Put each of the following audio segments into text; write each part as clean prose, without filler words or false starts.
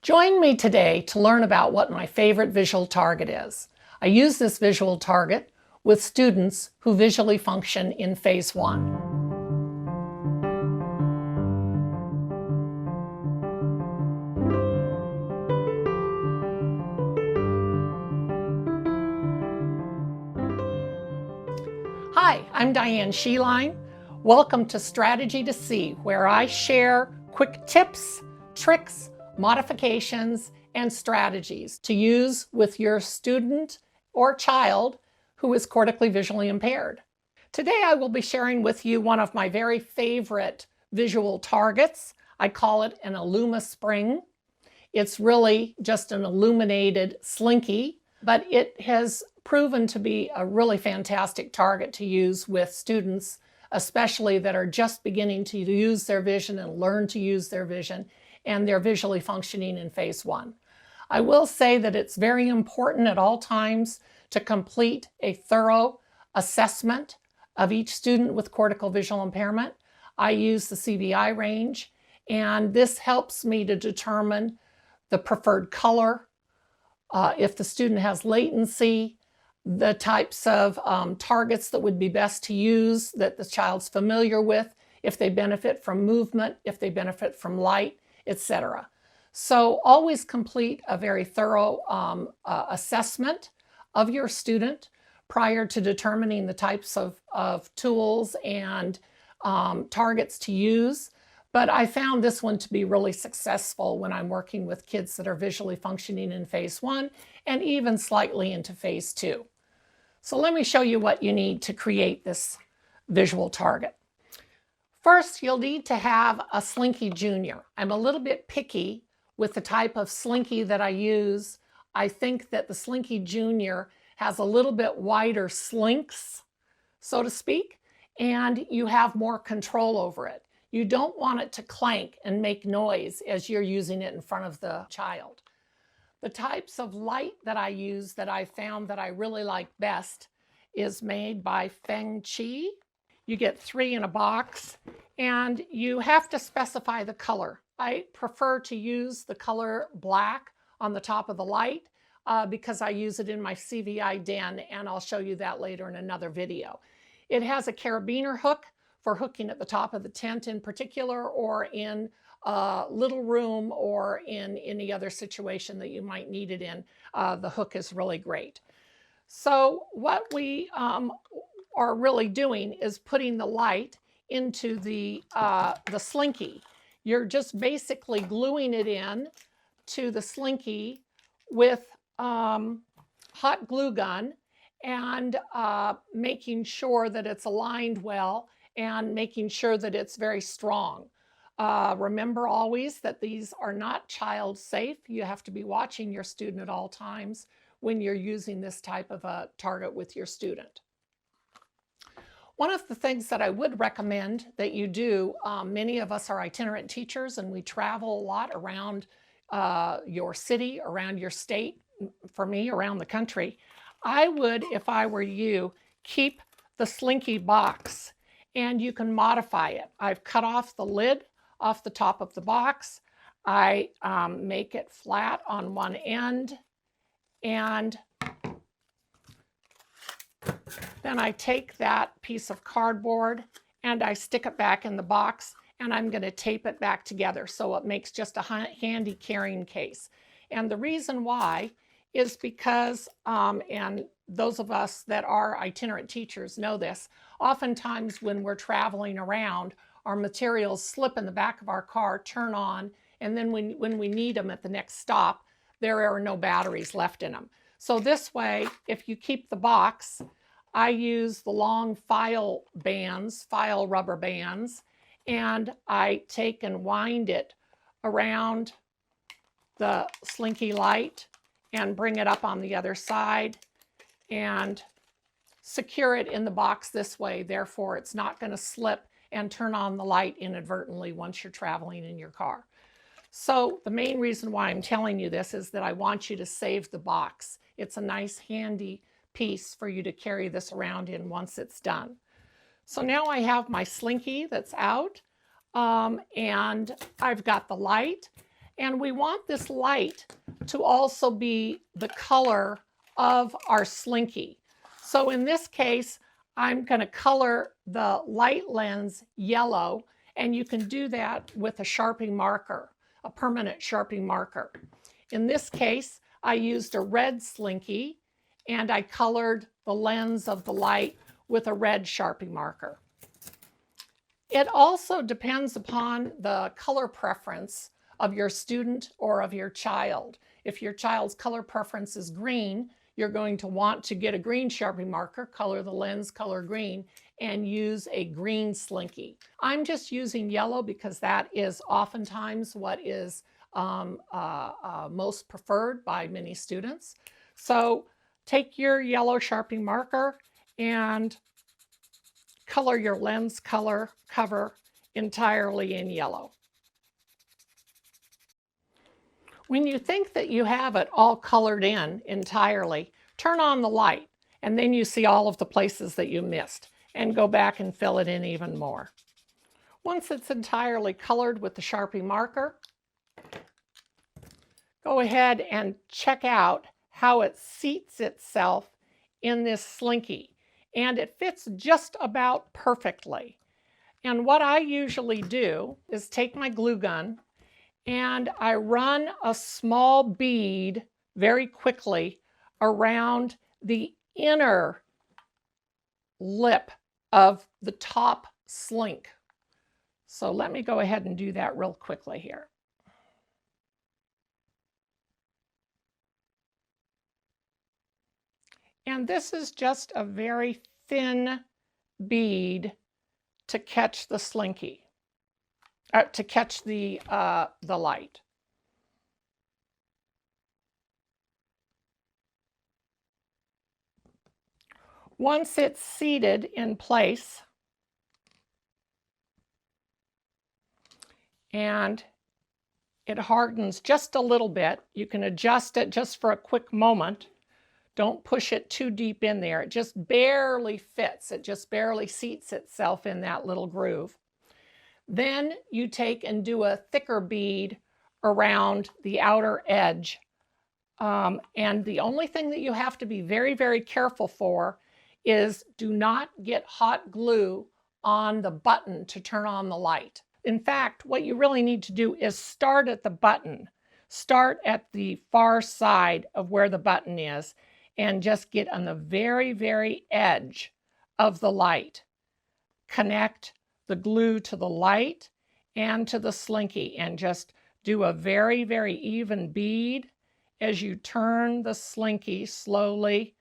Join me today to learn about what my favorite visual target is. I use this visual target with students who visually function in Phase 1. Hi, I'm Diane Sheline. Welcome to Strategy to See, where I share quick tips, tricks, modifications, and strategies to use with your student or child who is cortically visually impaired. Today I will be sharing with you one of my very favorite visual targets. I call it an Illumi-Spring. It's really just an illuminated slinky, but it has proven to be a really fantastic target to use with students, especially that are just beginning to use their vision and learn to use their vision, and they're visually functioning in Phase 1. I will say that it's very important at all times to complete a thorough assessment of each student with cortical visual impairment. I use the CVI range, and this helps me to determine the preferred color, if the student has latency, the types of targets that would be best to use that the child's familiar with, if they benefit from movement, if they benefit from light, etc. So always complete a very thorough assessment of your student prior to determining the types of tools and targets to use. But I found this one to be really successful when I'm working with kids that are visually functioning in Phase 1 and even slightly into Phase 2. So let me show you what you need to create this visual target. First, you'll need to have a Slinky Junior. I'm a little bit picky with the type of Slinky that I use. I think that the Slinky Junior has a little bit wider slinks, so to speak, and you have more control over it. You don't want it to clank and make noise as you're using it in front of the child. The types of light that I use that I found that I really like best is made by Feng Chi. You get 3 in a box, and you have to specify the color. I prefer to use the color black on the top of the light because I use it in my CVI den, and I'll show you that later in another video. It has a carabiner hook for hooking at the top of the tent in particular, or in a little room, or in any other situation that you might need it in. The hook is really great. So what we are really doing is putting the light into the slinky. You're just basically gluing it in to the slinky with hot glue gun and making sure that it's aligned well and making sure that it's very strong. Remember always that these are not child safe. You have to be watching your student at all times when you're using this type of a target with your student. One of the things that I would recommend that you do, many of us are itinerant teachers and we travel a lot around your city, around your state, for me, around the country. I would, if I were you, keep the slinky box, and you can modify it. I've cut off the lid off the top of the box. I make it flat on one end, and then I take that piece of cardboard and I stick it back in the box, and I'm going to tape it back together so it makes just a handy carrying case. And the reason why is because, and those of us that are itinerant teachers know this, oftentimes when we're traveling around, our materials slip in the back of our car, turn on, and then when we need them at the next stop, there are no batteries left in them. So this way, if you keep the box, I use the long file rubber bands, and I take and wind it around the slinky light and bring it up on the other side and secure it in the box this way. Therefore, it's not going to slip and turn on the light inadvertently once you're traveling in your car. So the main reason why I'm telling you this is that I want you to save the box. It's a nice handy piece for you to carry this around in once it's done. So now I have my slinky that's out, and I've got the light, And we want this light to also be the color of our slinky. So in this case, I'm going to color the light lens yellow, and you can do that with a Sharpie marker, a permanent Sharpie marker. In this case, I used a red slinky, and I colored the lens of the light with a red Sharpie marker. It also depends upon the color preference of your student or of your child. If your child's color preference is green, you're going to want to get a green Sharpie marker, color the lens color green, and use a green slinky. I'm just using yellow because that is oftentimes what is most preferred by many students. So take your yellow Sharpie marker and color your lens color cover entirely in yellow. When you think that you have it all colored in entirely, turn on the light, and then you see all of the places that you missed, and go back and fill it in even more. Once it's entirely colored with the Sharpie marker, go ahead and check out how it seats itself in this slinky. And it fits just about perfectly. And what I usually do is take my glue gun and I run a small bead very quickly around the inner lip of the top slink. So let me go ahead and do that real quickly here. And this is just a very thin bead to catch the slinky, to catch the light. Once it's seated in place and it hardens just a little bit, you can adjust it just for a quick moment. Don't push it too deep in there. It just barely fits. It just barely seats itself in that little groove. Then you take and do a thicker bead around the outer edge. And the only thing that you have to be very, very careful for is do not get hot glue on the button to turn on the light. In fact, what you really need to do is start at the button. Start at the far side of where the button is, and just get on the very, very edge of the light. Connect the glue to the light and to the slinky, and just do a very, very even bead as you turn the slinky slowly.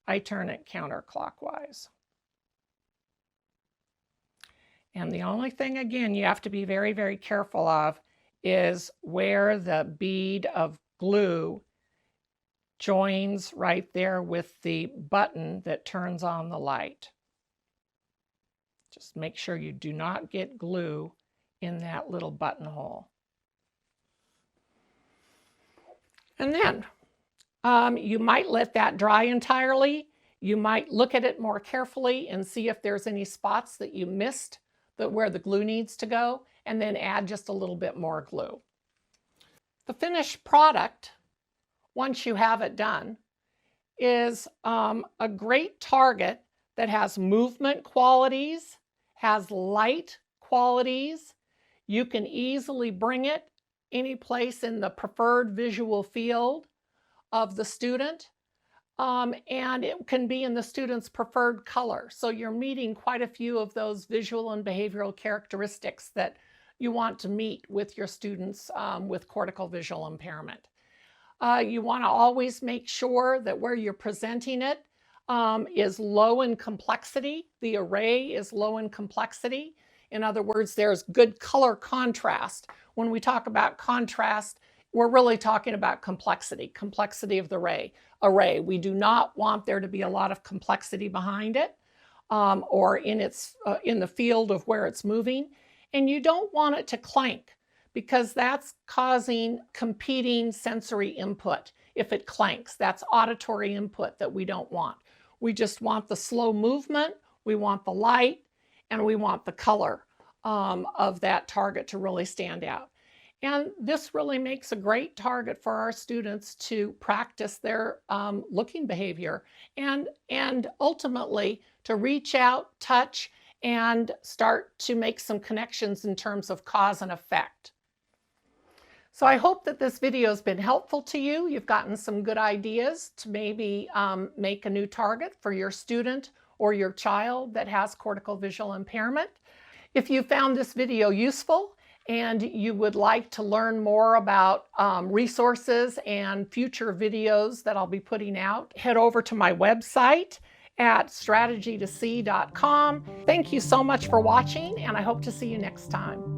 I turn it counterclockwise. And the only thing, again, you have to be very, very careful of is where the bead of glue joins right there with the button that turns on the light. Just make sure you do not get glue in that little buttonhole. And then you might let that dry entirely. You might look at it more carefully and see if there's any spots that you missed where the glue needs to go, and then add just a little bit more glue. The finished product, once you have it done, is a great target that has movement qualities, has light qualities. You can easily bring it any place in the preferred visual field of the student, and it can be in the student's preferred color. So you're meeting quite a few of those visual and behavioral characteristics that you want to meet with your students with cortical visual impairment. You want to always make sure that where you're presenting it is low in complexity. The array is low in complexity. In other words, there's good color contrast. When we talk about contrast, we're really talking about complexity of the array. We do not want there to be a lot of complexity behind it or in the field of where it's moving. And you don't want it to clank, because that's causing competing sensory input. If it clanks, that's auditory input that we don't want. We just want the slow movement, we want the light, and we want the color of that target to really stand out. And this really makes a great target for our students to practice their looking behavior and ultimately to reach out, touch, and start to make some connections in terms of cause and effect. So I hope that this video has been helpful to you. You've gotten some good ideas to maybe make a new target for your student or your child that has cortical visual impairment. If you found this video useful and you would like to learn more about resources and future videos that I'll be putting out, head over to my website at strategytosee.com. Thank you so much for watching, and I hope to see you next time.